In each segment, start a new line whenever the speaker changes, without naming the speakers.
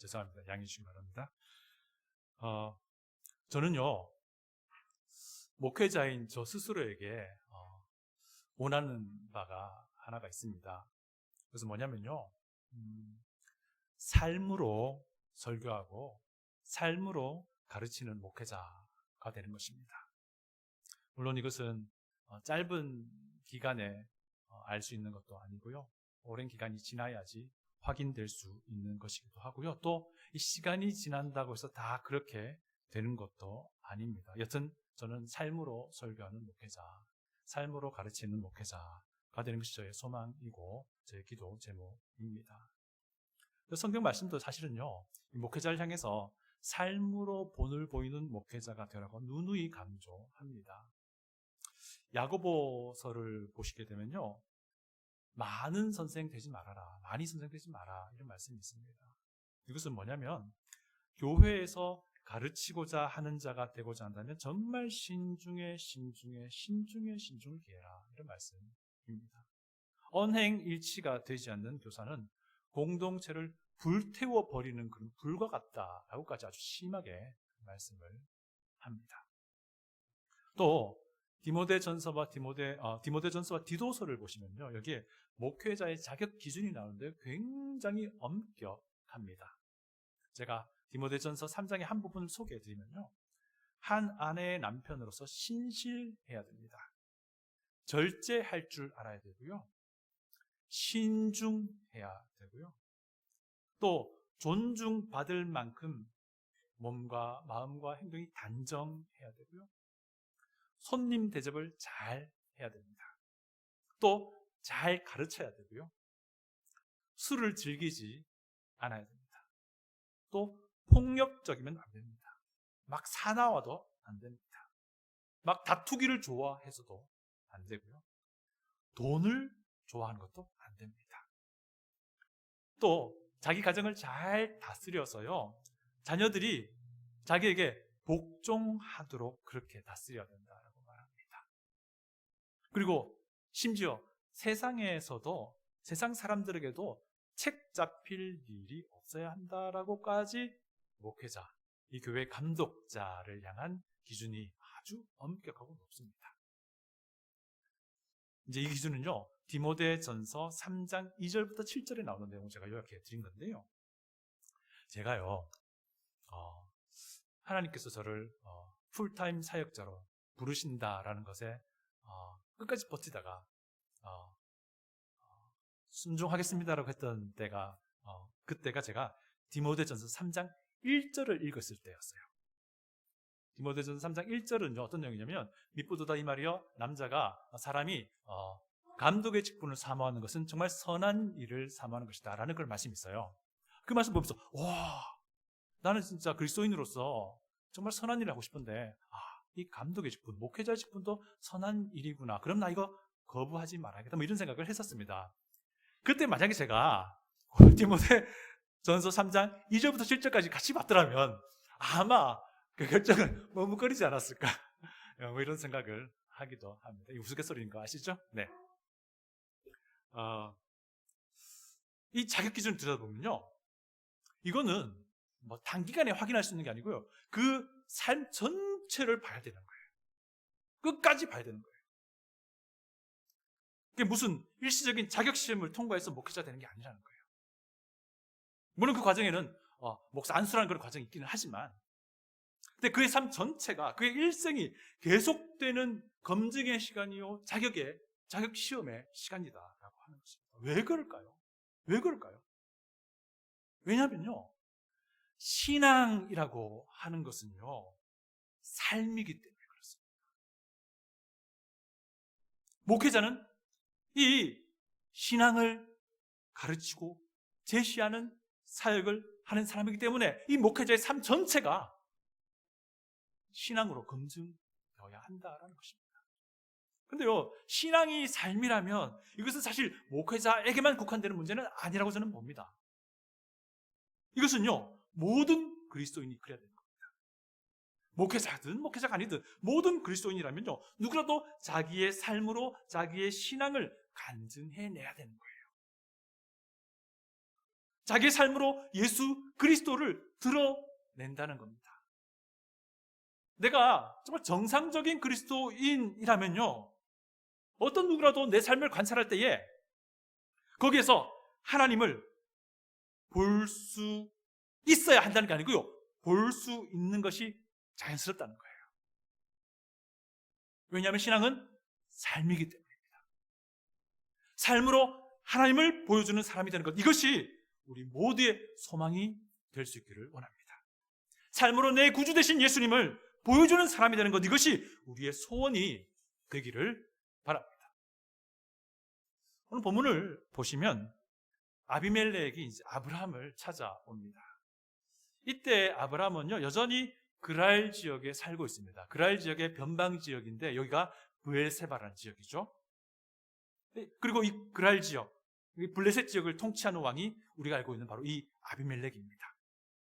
죄송합니다. 양해해 주시기 바랍니다. 저는요, 목회자인 저 스스로에게 원하는 바가 하나가 있습니다. 그래서 뭐냐면요, 삶으로 설교하고 삶으로 가르치는 목회자가 되는 것입니다. 물론 이것은 짧은 기간에 알 수 있는 것도 아니고요, 오랜 기간이 지나야지 확인될 수 있는 것이기도 하고요, 또 이 시간이 지난다고 해서 다 그렇게 되는 것도 아닙니다. 여튼 저는 삶으로 설교하는 목회자, 삶으로 가르치는 목회자가 되는 것이 저의 소망이고 저의 기도 제목입니다. 성경 말씀도 사실은요, 이 목회자를 향해서 삶으로 본을 보이는 목회자가 되라고 누누이 강조합니다. 야고보서를 보시게 되면요, 많은 선생 되지 말아라, 많이 선생 되지 마라, 이런 말씀이 있습니다. 이것은 뭐냐면, 교회에서 가르치고자 하는 자가 되고자 한다면 정말 신중에 신중을 기해라, 이런 말씀입니다. 언행일치가 되지 않는 교사는 공동체를 불태워 버리는 그런 불과 같다라고까지 아주 심하게 말씀을 합니다. 또 디모데전서와 디도서를 보시면요, 여기에 목회자의 자격 기준이 나오는데 굉장히 엄격합니다. 제가 디모데전서 3장의 한 부분을 소개해드리면요, 한 아내의 남편으로서 신실해야 됩니다. 절제할 줄 알아야 되고요, 신중해야 되고요, 또 존중받을 만큼 몸과 마음과 행동이 단정해야 되고요, 손님 대접을 잘 해야 됩니다. 또 잘 가르쳐야 되고요, 술을 즐기지 않아야 됩니다. 또 폭력적이면 안 됩니다. 막 사나워도 안 됩니다. 막 다투기를 좋아해서도 안 되고요, 돈을 좋아하는 것도 안 됩니다. 또 자기 가정을 잘 다스려서요, 자녀들이 자기에게 복종하도록 그렇게 다스려야 된다라고 말합니다. 그리고 심지어 세상에서도, 세상 사람들에게도 책 잡힐 일이 없어야 한다라고까지 목회자, 이 교회 감독자를 향한 기준이 아주 엄격하고 높습니다. 이제 이 기준은요, 디모데전서 3장 2절부터 7절에 나오는 내용을 제가 요약해 드린 건데요, 제가요, 하나님께서 저를 풀타임 사역자로 부르신다라는 것에 끝까지 버티다가 순종하겠습니다라고 했던 때가, 그때가 제가 디모데전서 3장 1절을 읽었을 때였어요. 디모데전서 3장 1절은 어떤 내용이냐면, 미쁘도다 이 말이여, 남자가 사람이 감독의 직분을 사모하는 것은 정말 선한 일을 사모하는 것이다 라는 그런 말씀이 있어요. 그 말씀 보면서 와, 나는 진짜 그리스도인으로서 정말 선한 일을 하고 싶은데, 이 감독의 직분, 목회자의 직분도 선한 일이구나, 그럼 나 이거 거부하지 말아야겠다, 뭐 이런 생각을 했었습니다. 그때 만약에 제가 디모데전서 3장 2절부터 7절까지 같이 봤더라면 아마 그 결정은 머뭇거리지 않았을까, 뭐 이런 생각을 하기도 합니다. 이 우스갯소리인 거 아시죠? 네. 이 자격 기준을 들여다보면요, 이거는 뭐 단기간에 확인할 수 있는 게 아니고요, 그 삶 전체를 봐야 되는 거예요. 끝까지 봐야 되는 거예요. 그게 무슨 일시적인 자격시험을 통과해서 목회자 되는 게 아니라는 거예요. 물론 그 과정에는 목사 안수라는 그런 과정이 있기는 하지만, 근데 그의 삶 전체가, 그의 일생이 계속되는 검증의 시간이요, 자격시험의 시간이다라고 하는 것입니다. 왜 그럴까요? 왜 그럴까요? 왜냐면요, 신앙이라고 하는 것은요, 삶이기 때문에 그렇습니다. 목회자는 이 신앙을 가르치고 제시하는 사역을 하는 사람이기 때문에 이 목회자의 삶 전체가 신앙으로 검증되어야 한다라는 것입니다. 근데요, 신앙이 삶이라면 이것은 사실 목회자에게만 국한되는 문제는 아니라고 저는 봅니다. 이것은요, 모든 그리스도인이 그래야 되는 겁니다. 목회자든 목회자가 아니든 모든 그리스도인이라면요, 누구라도 자기의 삶으로 자기의 신앙을 간증해내야 되는 거예요. 자기의 삶으로 예수 그리스도를 드러낸다는 겁니다. 내가 정말 정상적인 그리스도인이라면요, 어떤 누구라도 내 삶을 관찰할 때에 거기에서 하나님을 볼 수 있어야 한다는 게 아니고요, 볼 수 있는 것이 자연스럽다는 거예요. 왜냐하면 신앙은 삶이기 때문입니다. 삶으로 하나님을 보여주는 사람이 되는 것, 이것이 우리 모두의 소망이 될 수 있기를 원합니다. 삶으로 내 구주 되신 예수님을 보여주는 사람이 되는 것, 이것이 우리의 소원이 되기를 바랍니다. 오늘 본문을 보시면 아비멜렉이 이제 아브라함을 찾아옵니다. 이때 아브라함은요, 여전히 그랄 지역에 살고 있습니다. 그랄 지역의 변방 지역인데 여기가 브엘세바라는 지역이죠. 그리고 이 그랄 지역, 블레셋 지역을 통치하는 왕이 우리가 알고 있는 바로 이 아비멜렉입니다.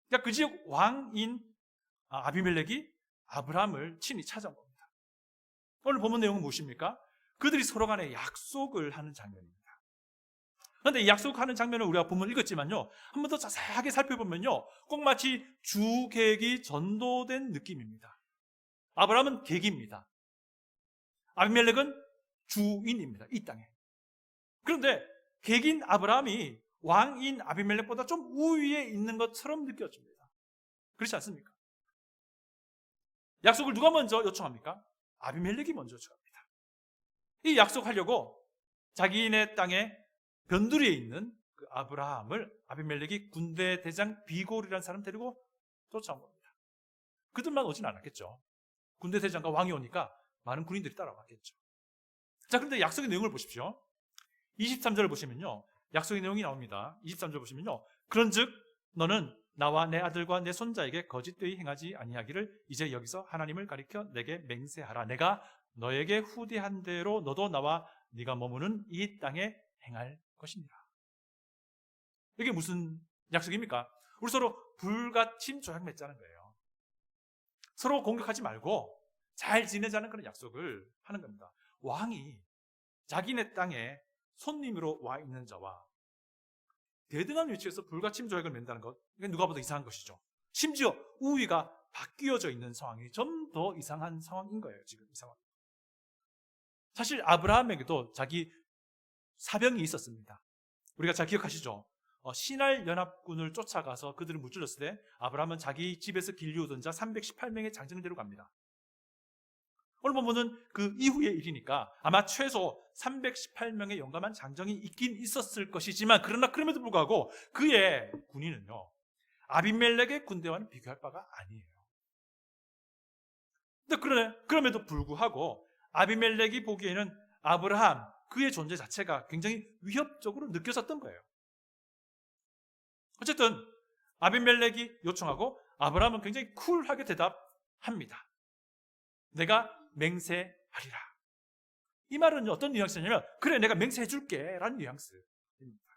그러니까 그 지역 왕인 아비멜렉이 아브라함을 친히 찾아온 겁니다. 오늘 본문 내용은 무엇입니까? 그들이 서로 간에 약속을 하는 장면입니다. 그런데 이 약속하는 장면을 우리가 본문을 읽었지만요, 한 번 더 자세하게 살펴보면요, 꼭 마치 주객이 전도된 느낌입니다. 아브라함은 객입니다. 아비멜렉은 주인입니다. 이 땅에. 그런데 객인 아브라함이 왕인 아비멜렉보다 좀 우위에 있는 것처럼 느껴집니다. 그렇지 않습니까? 약속을 누가 먼저 요청합니까? 아비멜렉이 먼저 요청합니다. 이 약속하려고 자기네 땅에 변두리에 있는 그 아브라함을 아비멜렉이 군대 대장 비골이라는 사람 데리고 쫓아온 겁니다. 그들만 오진 않았겠죠. 군대 대장과 왕이 오니까 많은 군인들이 따라왔겠죠. 자, 그런데 약속의 내용을 보십시오. 23절을 보시면요, 약속의 내용이 나옵니다. 23절 보시면요, 그런즉 너는 나와 내 아들과 내 손자에게 거짓되이 행하지 아니하기를 이제 여기서 하나님을 가리켜 내게 맹세하라. 내가 너에게 후대한 대로 너도 나와 네가 머무는 이 땅에 행할 것이니라. 이게 무슨 약속입니까? 우리 서로 불가침 조약 맺자는 거예요. 서로 공격하지 말고 잘 지내자는 그런 약속을 하는 겁니다. 왕이 자기네 땅에 손님으로 와 있는 자와 대등한 위치에서 불가침 조약을 맺는다는 것, 이게 누가 봐도 이상한 것이죠. 심지어 우위가 바뀌어져 있는 상황이 좀 더 이상한 상황인 거예요. 지금 이 상황. 사실 아브라함에게도 자기 사병이 있었습니다. 우리가 잘 기억하시죠? 신할 연합군을 쫓아가서 그들을 무찔렀을 때 아브라함은 자기 집에서 길리우던 자 318명의 장정대로 갑니다. 오늘 보면은 그 이후의 일이니까 아마 최소 318명의 용감한 장정이 있긴 있었을 것이지만, 그러나 그럼에도 불구하고 그의 군인은요, 아비멜렉의 군대와는 비교할 바가 아니에요. 근데 그럼에도 불구하고 아비멜렉이 보기에는 아브라함, 그의 존재 자체가 굉장히 위협적으로 느껴졌던 거예요. 어쨌든 아비멜렉이 요청하고 아브라함은 굉장히 쿨하게 대답합니다. 내가 맹세하리라. 이 말은 어떤 뉘앙스냐면, 그래 내가 맹세해 줄게 라는 뉘앙스입니다.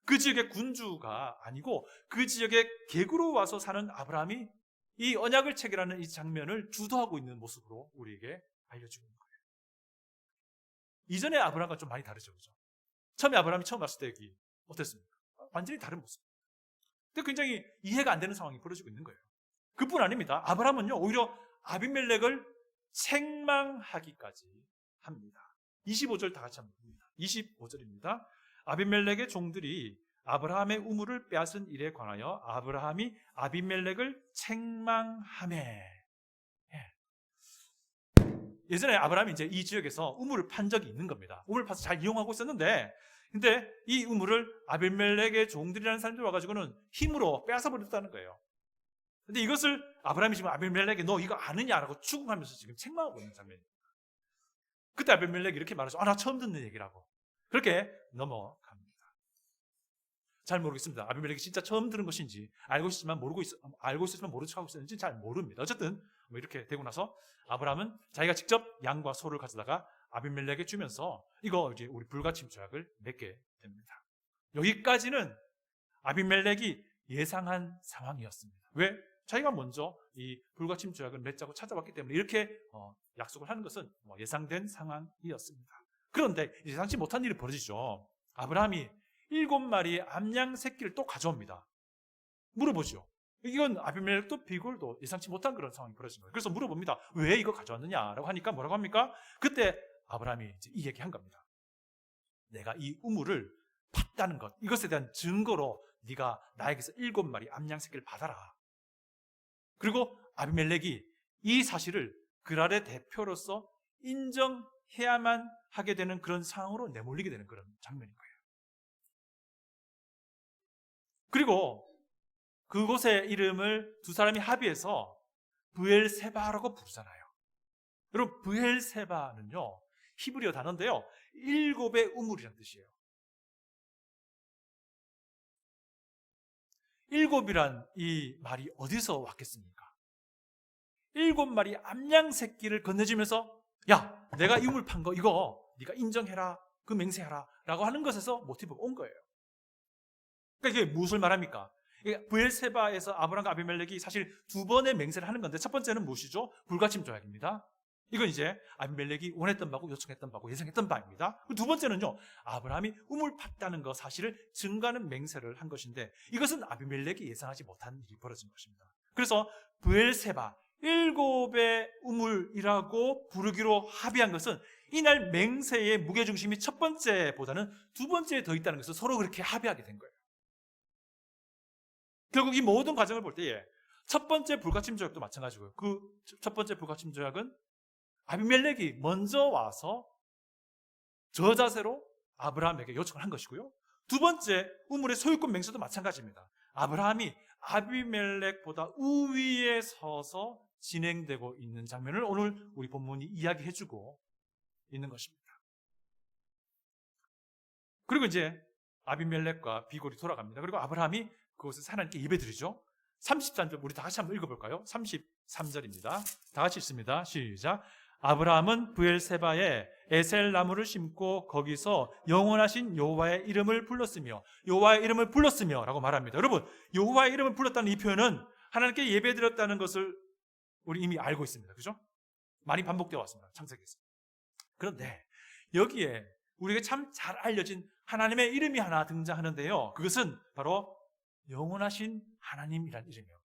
그 지역의 군주가 아니고 그 지역의 객으로 와서 사는 아브라함이 이 언약을 체결하는 이 장면을 주도하고 있는 모습으로 우리에게 알려주는 거예요. 이전에 아브라함과 좀 많이 다르죠, 그죠? 처음에 아브라함이 처음 왔을 때 어땠습니까? 완전히 다른 모습. 근데 굉장히 이해가 안 되는 상황이 벌어지고 있는 거예요. 그뿐 아닙니다. 아브라함은요, 오히려 아비멜렉을 책망하기까지 합니다. 25절 다 같이 한번 봅니다. 25절입니다. 아비멜렉의 종들이 아브라함의 우물을 빼앗은 일에 관하여 아브라함이 아비멜렉을 책망하매. 예전에 아브라함이 이제 이 지역에서 우물을 판 적이 있는 겁니다. 우물을 파서 잘 이용하고 있었는데, 근데 이 우물을 아비멜렉의 종들이라는 사람들이 와가지고는 힘으로 빼앗아 버렸다는 거예요. 근데 이것을 아브라함이 지금 아비멜렉에 너 이거 아느냐라고 추궁하면서 지금 책망하고 있는 장면입니다. 그때 아비멜렉이 이렇게 말하죠. 나 처음 듣는 얘기라고. 그렇게 넘어갑니다. 잘 모르겠습니다. 아비멜렉이 진짜 처음 들은 것인지 알고 있었지만 모른 척하고 있었는지 잘 모릅니다. 어쨌든 뭐 이렇게 되고 나서 아브라함은 자기가 직접 양과 소를 가져다가 아비멜렉에 주면서 이거 이제 우리 불가침 조약을 맺게 됩니다. 여기까지는 아비멜렉이 예상한 상황이었습니다. 왜? 자기가 먼저 이 불가침 조약을 맺자고 찾아왔기 때문에 이렇게 약속을 하는 것은 예상된 상황이었습니다. 그런데 예상치 못한 일이 벌어지죠. 아브라함이 7마리의 암양 새끼를 또 가져옵니다. 물어보죠. 이건 아비멜렉도 비골도 예상치 못한 그런 상황이 벌어진 거예요. 그래서 물어봅니다. 왜 이거 가져왔느냐라고 하니까 뭐라고 합니까? 그때 아브라함이 이제 이 얘기한 겁니다. 내가 이 우물을 팠다는 것, 이것에 대한 증거로 네가 나에게서 7마리 암양 새끼를 받아라. 그리고 아비멜렉이 이 사실을 그랄의 대표로서 인정해야만 하게 되는 그런 상황으로 내몰리게 되는 그런 장면인 거예요. 그리고 그곳의 이름을 두 사람이 합의해서 브엘세바라고 부르잖아요. 여러분, 브엘세바는요, 히브리어 단어인데요, 7의 우물이라는 뜻이에요. 7이란 이 말이 어디서 왔겠습니까? 7마리 암양 새끼를 건네주면서 야, 내가 이 우물 판 거 이거 네가 인정해라, 그 맹세하라 라고 하는 것에서 모티브가 온 거예요. 그러니까 이게 무엇을 말합니까? 브엘세바에서 아브람과 아비멜렉이 사실 두 번의 맹세를 하는 건데, 첫 번째는 무엇이죠? 불가침 조약입니다. 이건 이제 아비멜렉이 원했던 바고 요청했던 바고 예상했던 바입니다. 두 번째는요, 아브라함이 우물 팠다는 거 사실을 증거하는 맹세를 한 것인데, 이것은 아비멜렉이 예상하지 못한 일이 벌어진 것입니다. 그래서 브엘세바 7의 우물이라고 부르기로 합의한 것은 이날 맹세의 무게중심이 첫 번째보다는 두 번째에 더 있다는 것을 서로 그렇게 합의하게 된 거예요. 결국 이 모든 과정을 볼 때에 첫 번째 불가침 조약도 마찬가지고요. 그 첫 번째 불가침 조약은 아비멜렉이 먼저 와서 저 자세로 아브라함에게 요청을 한 것이고요. 두 번째 우물의 소유권 맹세도 마찬가지입니다. 아브라함이 아비멜렉보다 우위에 서서 진행되고 있는 장면을 오늘 우리 본문이 이야기해주고 있는 것입니다. 그리고 이제 아비멜렉과 비골이 돌아갑니다. 그리고 아브라함이 그것을 하나님께 예배드리죠. 33절 우리 다 같이 한번 읽어볼까요? 33절입니다. 다 같이 읽습니다. 시작. 아브라함은 브엘세바에 에셀 나무를 심고 거기서 영원하신 여호와의 이름을 불렀으며 여호와의 이름을 불렀으며 라고 말합니다. 여러분, 여호와의 이름을 불렀다는 이 표현은 하나님께 예배드렸다는 것을 우리 이미 알고 있습니다. 그죠? 많이 반복되어 왔습니다. 창세기에서. 그런데 여기에 우리에게 참 잘 알려진 하나님의 이름이 하나 등장하는데요. 그것은 바로 영원하신 하나님이란 이름이에요.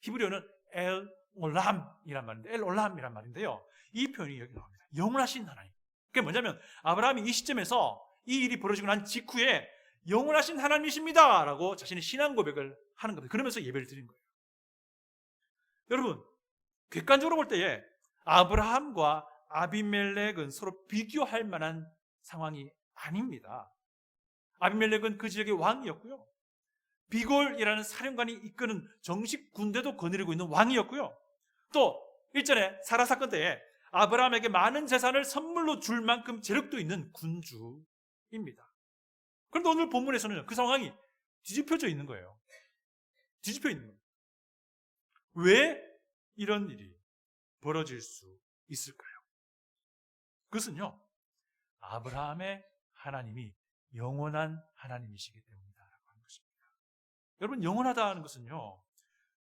히브리어는 엘 올람이란 말인데, 엘 올람이란 말인데요. 이 표현이 여기 나옵니다. 영원하신 하나님. 그게 뭐냐면 아브라함이 이 시점에서 이 일이 벌어지고 난 직후에 영원하신 하나님이십니다 라고 자신의 신앙 고백을 하는 겁니다. 그러면서 예배를 드린 거예요. 여러분, 객관적으로 볼 때에 아브라함과 아비멜렉은 서로 비교할 만한 상황이 아닙니다. 아비멜렉은 그 지역의 왕이었고요. 비골이라는 사령관이 이끄는 정식 군대도 거느리고 있는 왕이었고요. 또 일전에 사라 사건 때에 아브라함에게 많은 재산을 선물로 줄 만큼 재력도 있는 군주입니다. 그런데 오늘 본문에서는 그 상황이 뒤집혀져 있는 거예요. 뒤집혀 있는 거예요. 왜 이런 일이 벌어질 수 있을까요? 그것은요, 아브라함의 하나님이 영원한 하나님이시기 때문이다라고 하는 것입니다. 여러분, 영원하다는 것은요,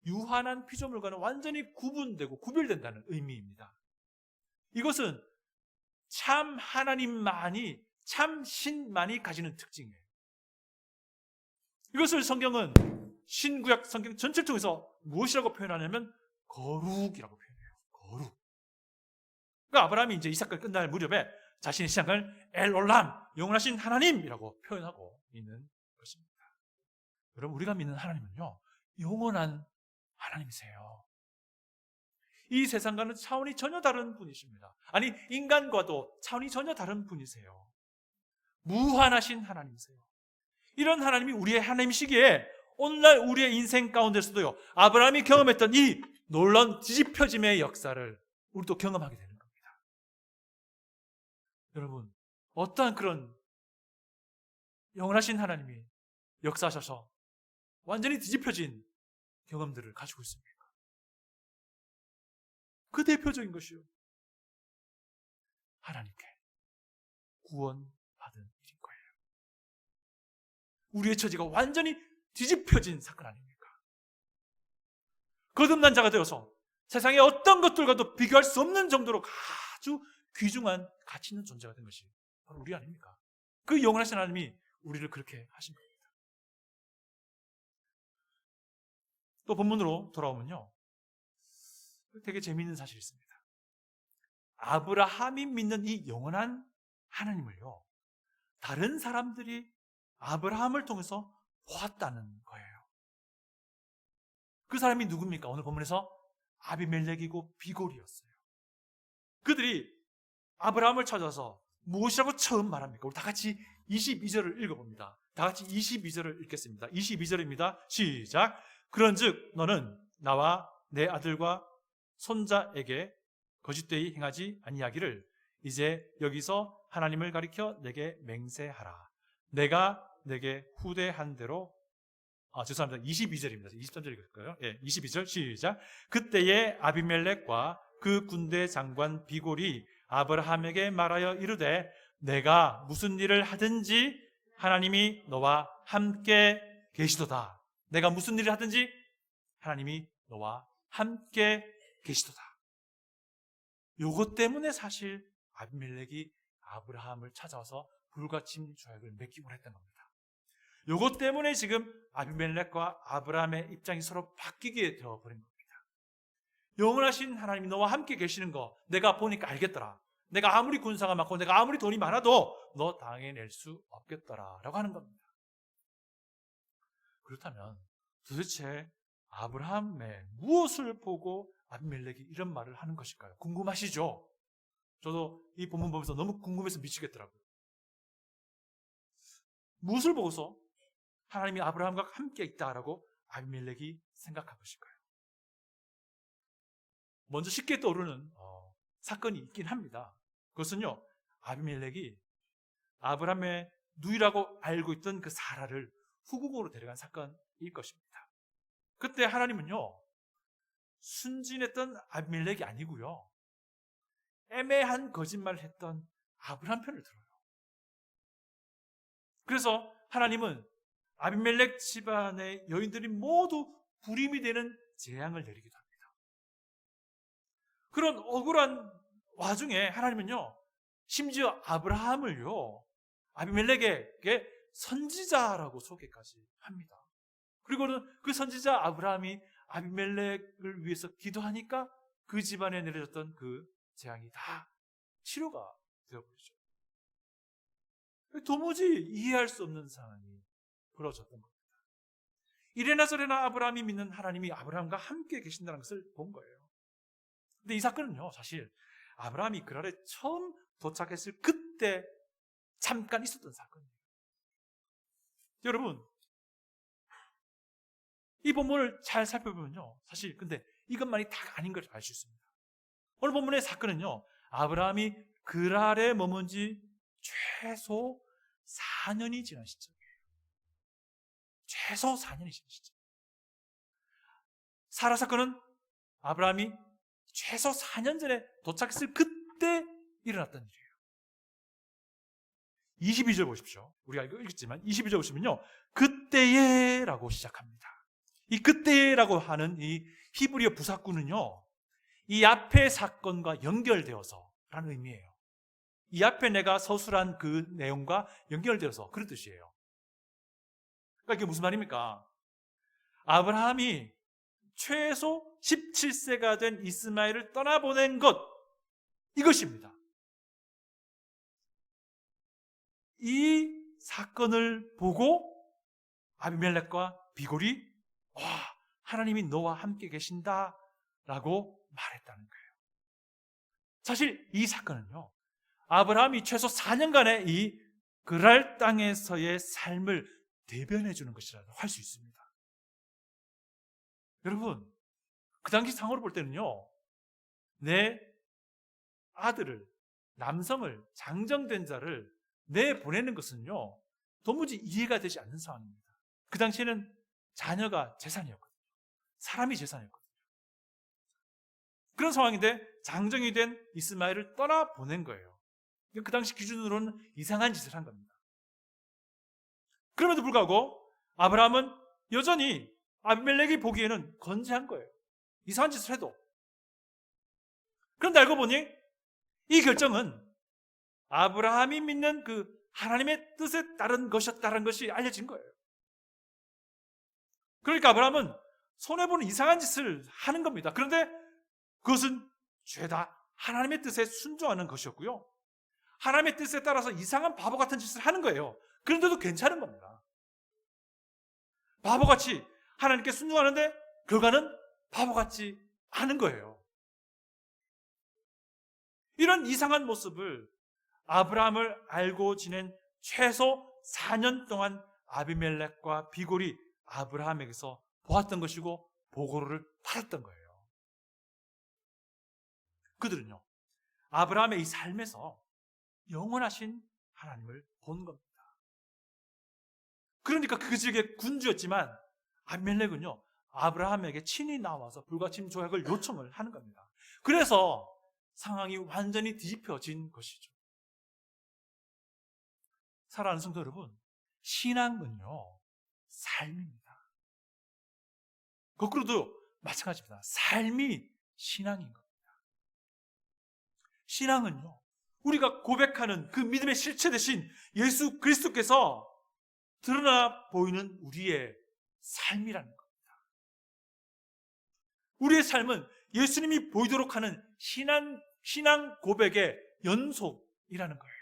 유한한 피조물과는 완전히 구분되고 구별된다는 의미입니다. 이것은 참 하나님만이, 참 신만이 가지는 특징이에요. 이것을 성경은 신구약 성경 전체를 통해서 무엇이라고 표현하냐면 거룩이라고 표현해요. 거룩. 그러니까 아브라함이 이제 이삭을 끝날 무렵에 자신의 신앙을 엘올람, 영원하신 하나님이라고 표현하고 있는 것입니다. 여러분, 우리가 믿는 하나님은요, 영원한 하나님이세요. 이 세상과는 차원이 전혀 다른 분이십니다. 아니, 인간과도 차원이 전혀 다른 분이세요. 무한하신 하나님이세요. 이런 하나님이 우리의 하나님이시기에 오늘날 우리의 인생 가운데서도요, 아브라함이 경험했던 이 놀라운 뒤집혀짐의 역사를 우리도 경험하게 되는 겁니다. 여러분, 어떠한 그런 영원하신 하나님이 역사하셔서 완전히 뒤집혀진 경험들을 가지고 있습니까? 그 대표적인 것이요, 하나님께 구원받은 일인 거예요. 우리의 처지가 완전히 뒤집혀진 사건 아닙니까? 거듭난 자가 되어서 세상의 어떤 것들과도 비교할 수 없는 정도로 아주 귀중한 가치 있는 존재가 된 것이 바로 우리 아닙니까? 그 영원하신 하나님이 우리를 그렇게 하신 겁니다. 또 본문으로 돌아오면요, 되게 재미있는 사실이 있습니다. 아브라함이 믿는 이 영원한 하나님을요, 다른 사람들이 아브라함을 통해서 보았다는 거예요. 그 사람이 누굽니까? 오늘 본문에서 아비멜렉이고 비골이었어요. 그들이 아브라함을 찾아서 무엇이라고 처음 말합니까? 우리 다 같이 22절을 읽어봅니다. 다 같이 22절을 읽겠습니다. 22절입니다. 시작. 그런즉 너는 나와 내 아들과 손자에게 거짓되이 행하지 아니하기를 이제 여기서 하나님을 가리켜 내게 맹세하라. 내가 내게 후대한 대로 죄송합니다. 22절입니다. 23절 읽을까요? 예, 22절 시작. 그때에 아비멜렉과 그 군대 장관 비골이 아브라함에게 말하여 이르되 내가 무슨 일을 하든지 하나님이 너와 함께 계시도다. 내가 무슨 일을 하든지 하나님이 너와 함께 계시도다. 요것 때문에 사실 아비멜렉이 아브라함을 찾아와서 불가침 조약을 맺기로 했던 겁니다. 요것 때문에 지금 아비멜렉과 아브라함의 입장이 서로 바뀌게 되어버린 겁니다. 영원하신 하나님이 너와 함께 계시는 거 내가 보니까 알겠더라. 내가 아무리 군사가 많고 내가 아무리 돈이 많아도 너 당해낼 수 없겠더라 라고 하는 겁니다. 그렇다면 도대체 아브라함의 무엇을 보고 아비멜렉이 이런 말을 하는 것일까요? 궁금하시죠? 저도 이 본문 보면서 너무 궁금해서 미치겠더라고요. 무엇을 보고서 하나님이 아브라함과 함께 있다라고 아비멜렉이 생각한 것일까요? 먼저 쉽게 떠오르는 사건이 있긴 합니다. 그것은요, 아비멜렉이 아브라함의 누이라고 알고 있던 그 사라를 후궁으로 데려간 사건일 것입니다. 그때 하나님은요, 순진했던 아비멜렉이 아니고요, 애매한 거짓말을 했던 아브라함 편을 들어요. 그래서 하나님은 아비멜렉 집안의 여인들이 모두 불임이 되는 재앙을 내리기도 합니다. 그런 억울한 와중에 하나님은요, 심지어 아브라함을요, 아비멜렉에게 선지자라고 소개까지 합니다. 그리고는 그 선지자 아브라함이 아비멜렉을 위해서 기도하니까 그 집안에 내려졌던 그 재앙이 다 치료가 되어버리죠. 도무지 이해할 수 없는 상황이 벌어졌던 겁니다. 이래나 저래나 아브라함이 믿는 하나님이 아브라함과 함께 계신다는 것을 본 거예요. 근데 이 사건은요, 사실 아브라함이 그랄에 처음 도착했을 그때 잠깐 있었던 사건이에요. 여러분, 이 본문을 잘 살펴보면요, 사실 근데 이것만이 다가 아닌 걸 알 수 있습니다. 오늘 본문의 사건은요, 아브라함이 그랄에 머문 지 최소 4년이 지난 시점이에요. 최소 4년이 지난 시점. 사라 사건은 아브라함이 최소 4년 전에 도착했을 그때 일어났던 일이에요. 22절 보십시오. 우리가 이거 읽었지만 22절 보시면요, 그때에 라고 시작합니다. 이 그때라고 하는 이 히브리어 부사구는요, 이 앞의 사건과 연결되어서 라는 의미예요. 이 앞에 내가 서술한 그 내용과 연결되어서 그런 뜻이에요. 그러니까 이게 무슨 말입니까? 아브라함이 최소 17세가 된 이스마엘을 떠나보낸 것, 이것입니다. 이 사건을 보고 아비멜렉과 비골이 하나님이 너와 함께 계신다라고 말했다는 거예요. 사실 이 사건은요, 아브라함이 최소 4년간의 이 그랄 땅에서의 삶을 대변해 주는 것이라고 할 수 있습니다. 여러분, 그 당시 상으로 볼 때는요, 내 아들을, 남성을, 장정된 자를 내보내는 것은요, 도무지 이해가 되지 않는 상황입니다. 그 당시에는 자녀가 재산이었거든요. 사람이 재산이었거든요. 그런 상황인데 장정이 된 이스마엘을 떠나보낸 거예요. 그 당시 기준으로는 이상한 짓을 한 겁니다. 그럼에도 불구하고 아브라함은 여전히 아비멜렉이 보기에는 건재한 거예요. 이상한 짓을 해도. 그런데 알고 보니 이 결정은 아브라함이 믿는 그 하나님의 뜻에 따른 것이었다는 것이 알려진 거예요. 그러니까 아브라함은 손해보는 이상한 짓을 하는 겁니다. 그런데 그것은 죄다 하나님의 뜻에 순종하는 것이었고요. 하나님의 뜻에 따라서 이상한 바보 같은 짓을 하는 거예요. 그런데도 괜찮은 겁니다. 바보같이 하나님께 순종하는데 결과는 바보같지 않은 거예요. 이런 이상한 모습을 아브라함을 알고 지낸 최소 4년 동안 아비멜렉과 비골이 아브라함에게서 보았던 것이고 보고를 받았던 거예요. 그들은요, 아브라함의 이 삶에서 영원하신 하나님을 본 겁니다. 그러니까 그 지역의 군주였지만 아비멜렉은요, 아브라함에게 친히 나와서 불가침 조약을 요청을 하는 겁니다. 그래서 상황이 완전히 뒤집혀진 것이죠. 사랑하는 성도 여러분, 신앙은요, 삶입니다. 거꾸로도 마찬가지입니다. 삶이 신앙인 겁니다. 신앙은요, 우리가 고백하는 그 믿음의 실체 대신 예수 그리스도께서 드러나 보이는 우리의 삶이라는 겁니다. 우리의 삶은 예수님이 보이도록 하는 신앙 고백의 연속이라는 거예요.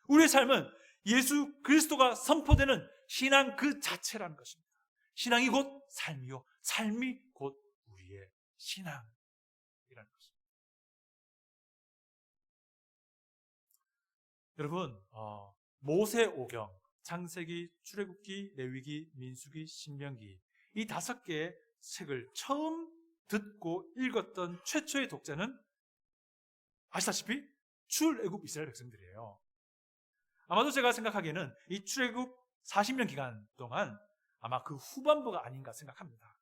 우리의 삶은 예수 그리스도가 선포되는 신앙 그 자체라는 것입니다. 신앙이 곧 삶이요, 삶이 곧 우리의 신앙이라는 것입니다. 여러분, 모세오경, 창세기, 출애굽기, 레위기, 민수기, 신명기 이 5개의 책을 처음 듣고 읽었던 최초의 독자는 아시다시피 출애굽 이스라엘 백성들이에요. 아마도 제가 생각하기에는 이 출애굽 40년 기간 동안 아마 그 후반부가 아닌가 생각합니다.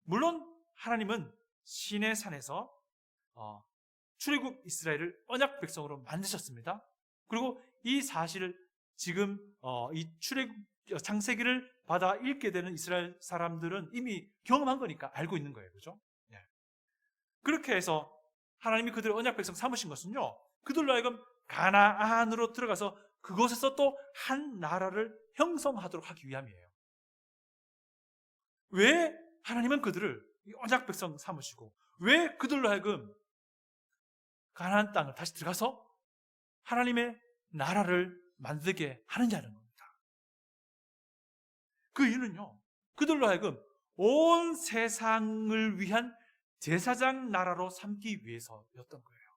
물론 하나님은 시내 산에서 출애굽 이스라엘을 언약 백성으로 만드셨습니다. 그리고 이 사실을 지금 이 출애굽 창세기를 받아 읽게 되는 이스라엘 사람들은 이미 경험한 거니까 알고 있는 거예요. 그죠? 네. 그렇게 해서 하나님이 그들을 언약 백성 삼으신 것은요, 그들로 하여금 가나안으로 들어가서 그곳에서 또 한 나라를 형성하도록 하기 위함이에요. 왜 하나님은 그들을 언약 백성 삼으시고 왜 그들로 하여금 가나안 땅을 다시 들어가서 하나님의 나라를 만들게 하느냐는 겁니다. 그 이유는요, 그들로 하여금 온 세상을 위한 제사장 나라로 삼기 위해서였던 거예요.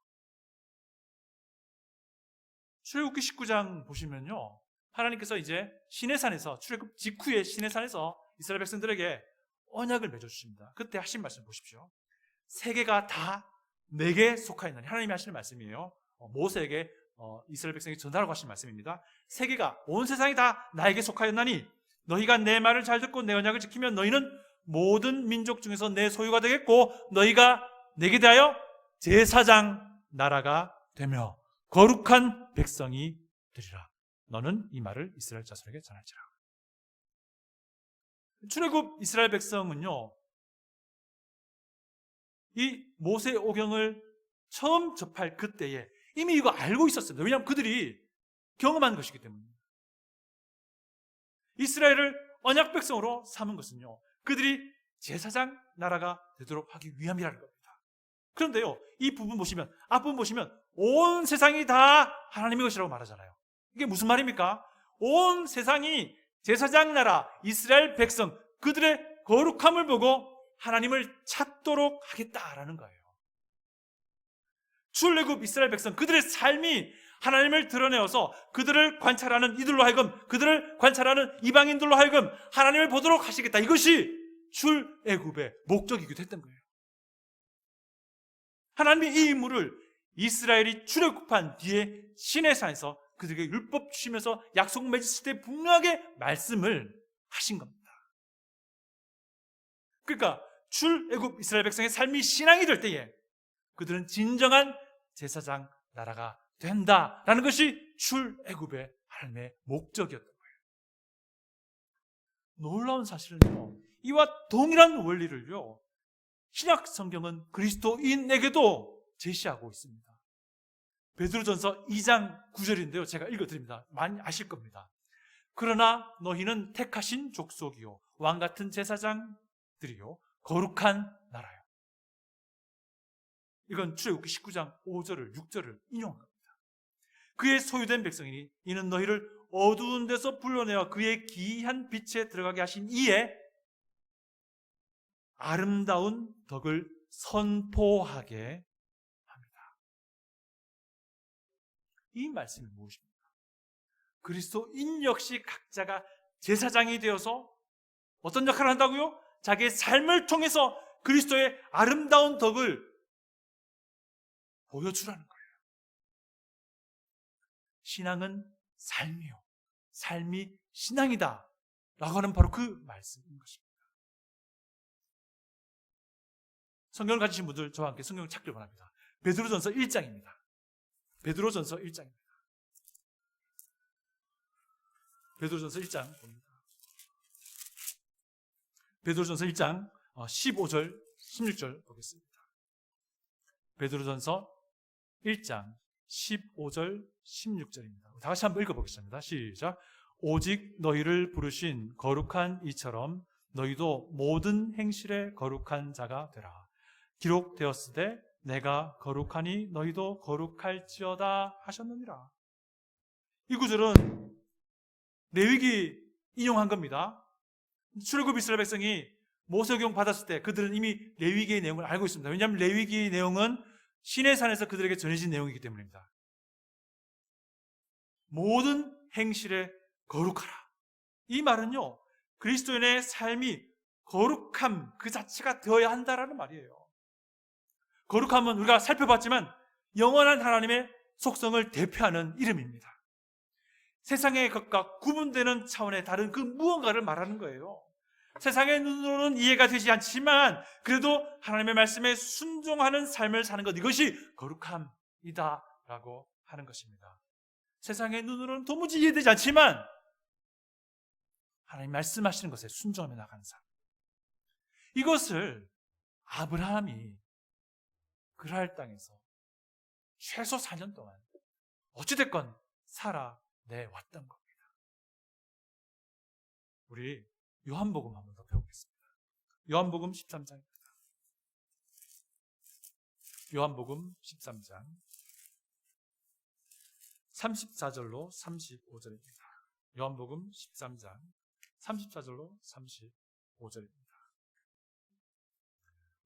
출애굽기 19장 보시면요, 하나님께서 이제 시내산에서, 출애굽 직후에 시내산에서 이스라엘 백성들에게 언약을 맺어주십니다. 그때 하신 말씀 보십시오. 세계가 다 내게 속하였나니, 하나님이 하시는 말씀이에요. 모세에게 이스라엘 백성이 전달하고 하신 말씀입니다. 세계가, 온 세상이 다 나에게 속하였나니 너희가 내 말을 잘 듣고 내 언약을 지키면 너희는 모든 민족 중에서 내 소유가 되겠고 너희가 내게 대하여 제사장 나라가 되며 거룩한 백성이 되리라. 너는 이 말을 이스라엘 자손에게 전할지라. 출애굽 이스라엘 백성은요, 이 모세 오경을 처음 접할 그때에 이미 이거 알고 있었습니다. 왜냐하면 그들이 경험한 것이기 때문입니다. 이스라엘을 언약 백성으로 삼은 것은요, 그들이 제사장 나라가 되도록 하기 위함이라는 겁니다. 그런데요, 이 부분 보시면, 앞부분 보시면 온 세상이 다 하나님의 것이라고 말하잖아요. 이게 무슨 말입니까? 온 세상이 제사장 나라 이스라엘 백성 그들의 거룩함을 보고 하나님을 찾도록 하겠다라는 거예요. 출애굽 이스라엘 백성 그들의 삶이 하나님을 드러내어서 그들을 관찰하는 이들로 하여금, 그들을 관찰하는 이방인들로 하여금 하나님을 보도록 하시겠다. 이것이 출애굽의 목적이기도 했던 거예요. 하나님이 이 임무를 이스라엘이 출애굽한 뒤에 시내산에서 그들에게 율법 주시면서 약속 맺으실 때 분명하게 말씀을 하신 겁니다. 그러니까 출애굽 이스라엘 백성의 삶이 신앙이 될 때에 그들은 진정한 제사장 나라가 된다라는 것이 출애굽의 하나님의 목적이었던 거예요. 놀라운 사실은요, 이와 동일한 원리를요, 신약 성경은 그리스도인에게도 제시하고 있습니다. 베드로전서 2장 9절인데요. 제가 읽어드립니다. 많이 아실 겁니다. 그러나 너희는 택하신 족속이요 왕같은 제사장들이요 거룩한 나라요. 이건 출애굽기 19장 5절을 6절을 인용한 겁니다. 그의 소유된 백성이니 이는 너희를 어두운 데서 불러내어 그의 기이한 빛에 들어가게 하신 이에 아름다운 덕을 선포하게 합니다. 이 말씀이 무엇입니까? 그리스도인 역시 각자가 제사장이 되어서 어떤 역할을 한다고요? 자기의 삶을 통해서 그리스도의 아름다운 덕을 보여주라는 거예요. 신앙은 삶이요, 삶이 신앙이다 라고 하는 바로 그 말씀인 것입니다. 성경을 가지신 분들 저와 함께 성경을 찾길 바랍니다. 베드로전서 1장입니다. 베드로전서 1장입니다. 베드로전서 1장 봅니다. 베드로전서 1장 15절, 16절 보겠습니다. 베드로전서 1장 15절, 16절입니다. 다 같이 한번 읽어보겠습니다. 시작. 오직 너희를 부르신 거룩한 이처럼 너희도 모든 행실에 거룩한 자가 되라. 기록되었으되 내가 거룩하니 너희도 거룩할지어다 하셨느니라. 이 구절은 레위기 인용한 겁니다. 출애굽 이스라엘 백성이 모세오경 받았을 때 그들은 이미 레위기의 내용을 알고 있습니다. 왜냐하면 레위기의 내용은 시내산에서 그들에게 전해진 내용이기 때문입니다. 모든 행실에 거룩하라. 이 말은요, 그리스도인의 삶이 거룩함 그 자체가 되어야 한다라는 말이에요. 거룩함은 우리가 살펴봤지만 영원한 하나님의 속성을 대표하는 이름입니다. 세상의 것과 구분되는 차원의 다른 그 무언가를 말하는 거예요. 세상의 눈으로는 이해가 되지 않지만 그래도 하나님의 말씀에 순종하는 삶을 사는 것, 이것이 거룩함이다 라고 하는 것입니다. 세상의 눈으로는 도무지 이해되지 않지만 하나님 말씀하시는 것에 순종하며 나가는 삶, 이것을 아브라함이 그랄 땅에서 최소 4년 동안 어찌됐건 살아내왔던 겁니다. 우리 요한복음 한번 더 배우겠습니다. 요한복음 13장입니다. 요한복음 13장 34절로 35절입니다. 요한복음 13장 34절로 35절입니다.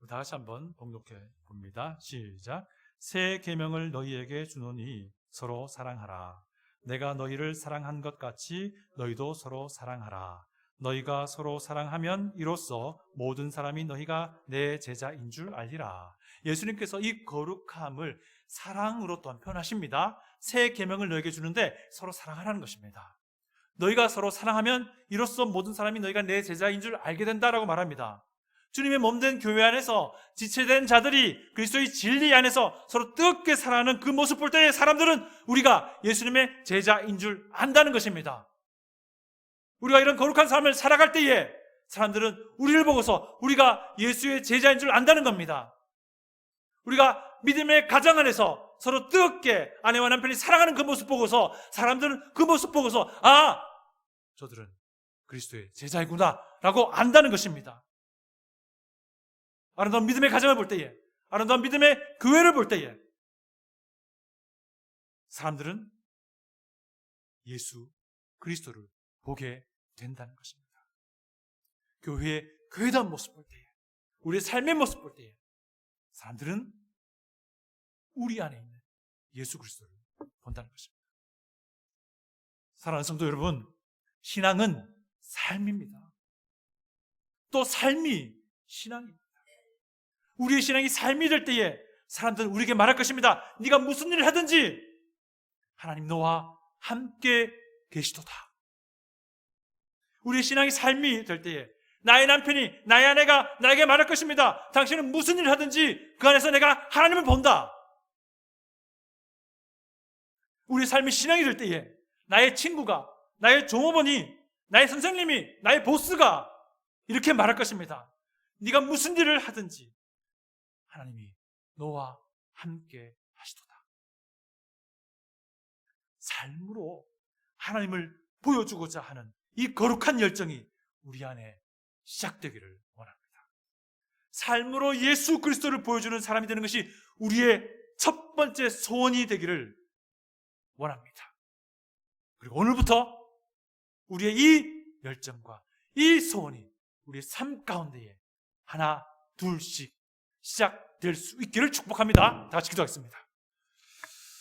다 같이 한번 봉독해 봅니다. 시작. 새 계명을 너희에게 주노니 서로 사랑하라. 내가 너희를 사랑한 것 같이 너희도 서로 사랑하라. 너희가 서로 사랑하면 이로써 모든 사람이 너희가 내 제자인 줄 알리라. 예수님께서 이 거룩함을 사랑으로 또한 표현하십니다. 새 계명을 너희에게 주는데 서로 사랑하라는 것입니다. 너희가 서로 사랑하면 이로써 모든 사람이 너희가 내 제자인 줄 알게 된다라고 말합니다. 주님의 몸된 교회 안에서 지체된 자들이 그리스도의 진리 안에서 서로 뜨겁게 사랑하는 그 모습 볼 때에 사람들은 우리가 예수님의 제자인 줄 안다는 것입니다. 우리가 이런 거룩한 삶을 살아갈 때에 사람들은 우리를 보고서 우리가 예수의 제자인 줄 안다는 겁니다. 우리가 믿음의 가정 안에서 서로 뜨겁게 아내와 남편이 사랑하는 그 모습 보고서 사람들은 그 모습 보고서 아, 저들은 그리스도의 제자이구나 라고 안다는 것입니다. 아름다운 믿음의 가정을 볼 때에, 아름다운 믿음의 교회를 볼 때에 사람들은 예수 그리스도를 보게 된다는 것입니다. 교회의 교회다운 모습 볼 때에, 우리의 삶의 모습 볼 때에 사람들은 우리 안에 있는 예수 그리스도를 본다는 것입니다. 사랑하는 성도 여러분, 신앙은 삶입니다. 또 삶이 신앙입니다. 우리의 신앙이 삶이 될 때에 사람들은 우리에게 말할 것입니다. 네가 무슨 일을 하든지 하나님 너와 함께 계시도다. 우리의 신앙이 삶이 될 때에 나의 남편이, 나의 아내가 나에게 말할 것입니다. 당신은 무슨 일을 하든지 그 안에서 내가 하나님을 본다. 우리의 삶이 신앙이 될 때에 나의 친구가, 나의 종업원이, 나의 선생님이, 나의 보스가 이렇게 말할 것입니다. 네가 무슨 일을 하든지 하나님이 너와 함께 하시도다. 삶으로 하나님을 보여주고자 하는 이 거룩한 열정이 우리 안에 시작되기를 원합니다. 삶으로 예수 그리스도를 보여주는 사람이 되는 것이 우리의 첫 번째 소원이 되기를 원합니다. 그리고 오늘부터 우리의 이 열정과 이 소원이 우리의 삶 가운데에 하나 둘씩 시작될 수 있기를 축복합니다. 다 같이 기도하겠습니다.